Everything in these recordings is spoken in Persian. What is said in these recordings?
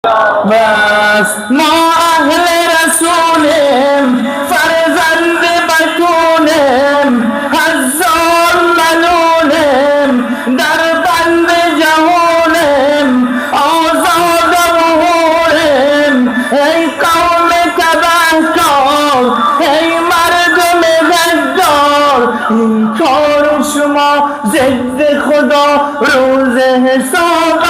بس ما اهل رسولیم فرزند بتولیم هزار ملولیم در بند جهولیم آزاد و حوریم ای قوم تبهکار ای مردم غدار این کار شما ضد خدا روز حساب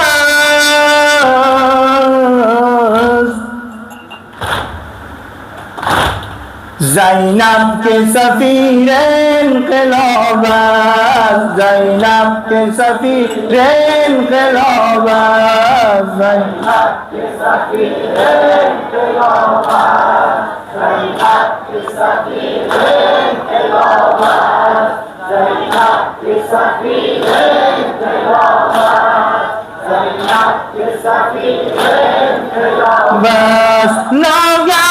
زینب کے سفیر انقلاب است زینب کے سفیر انقلاب است زینب کے سفیر انقلاب است زینب کے سفیر انقلاب است زینب کے سفیر انقلاب است زینب کے سفیر انقلاب است ناگه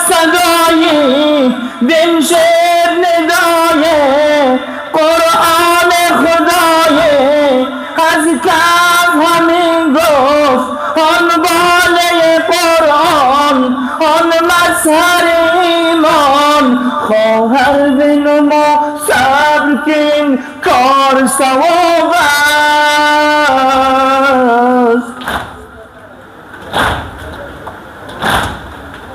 صدای دل شعر ندای قرآن خدای از کف همین گفت آن باله قرآن آن مظهر ایمان خواهر بنما صبر کن کار ثواب است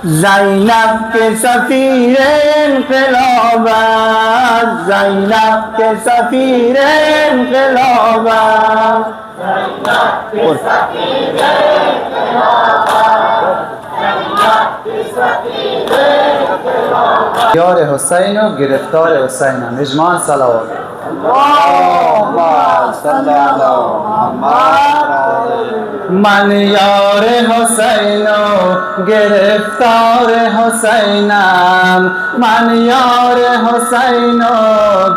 زینب کے سفیر انقلاب است زینب کے سفیر انقلاب است زینب کے سفیر انقلاب است زینب کے سفیر انقلاب است یار حسین و گرفتار حسینم اجماع صلوات اللهم صل علی محمد من یار حسین و گرفتار حسینم من یار حسین و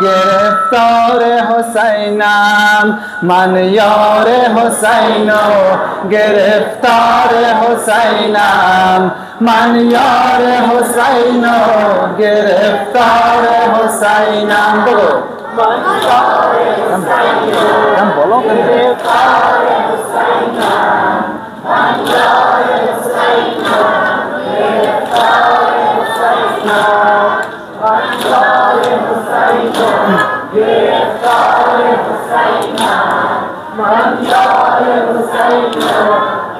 گرفتار حسینم من یار حسین و گرفتار حسینم من یار حسین و گرفتار حسینم بگو من یار حسین کم بولو کم گرفتار حسینم من یار حسین گرفتار حسینم من یار حسین گرفتار حسینم من یار حسین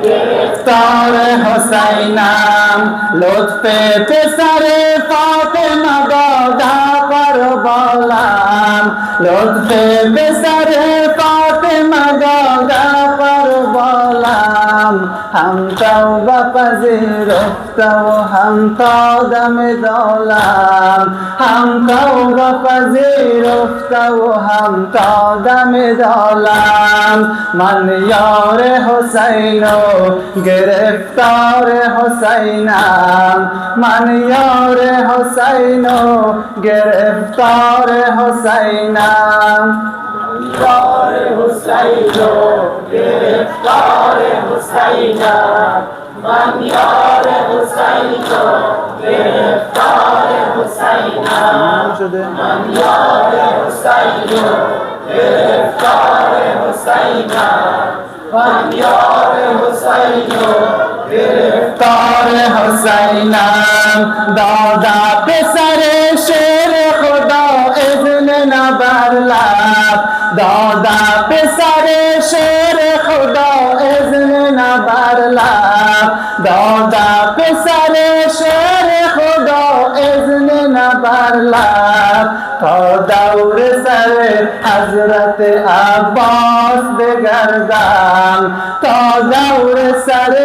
گرفتار حسینم لطف پسر فاطمه دادا کربالم لطف پسر فاطمه دادا کربالم هم توبه پذیرفته و هم تا دم دالم هم توبه پذیرفته و هم تا دم دالم من یار حسین و گرفتار حسینم من یار حسین و گرفتار حسینم یار حسین گرفتار حسینم من یار حسین گرفتار حسینم من یار حسین گرفتار حسینم من یار حسین گرفتار حسینم دادا پسر شیر خدا اذن نبر لب دادا پسر شیر خدا اذن نبر لب دادا پسر شیر خدا اذن نبر لب تا دور سر حضرت عباس بگردم تا دور سر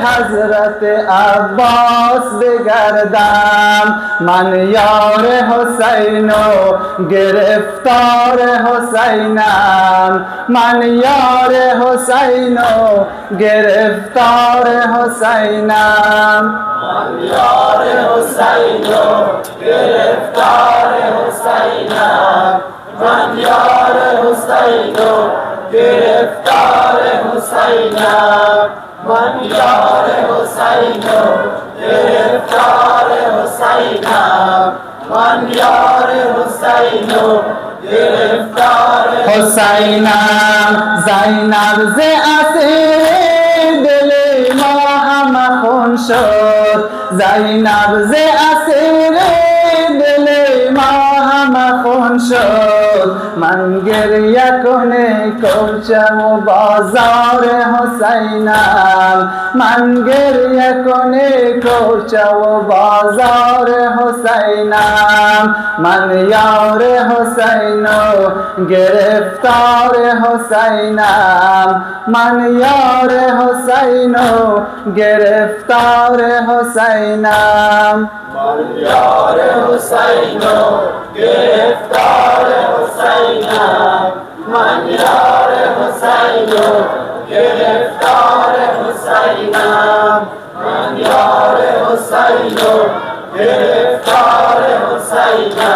حضرت عباس بگردم من یار حسین و گرفتار حسینم من یار حسین و گرفتار حسینم من یار حسین گرفتار حسینم من یار حسین گرفتار حسینم من یار حسین گرفتار حسینم من یار حسین گرفتار حسینم زینب ز اسیر دل ما هم শোধ জাইনাব যে আছে রে দিলে মাখন শোধ মনগেরিয়া কোনে কৌচাও বাজার হোসাইনাম মনগেরিয়া কোনে কৌচাও বাজার হোসাইনাম मन यार हुसैनो गिरफ्तार हुसैनाम मन यार हुसैनो गिरफ्तार हुसैनाम मन यार हुसैनो गिरफ्तार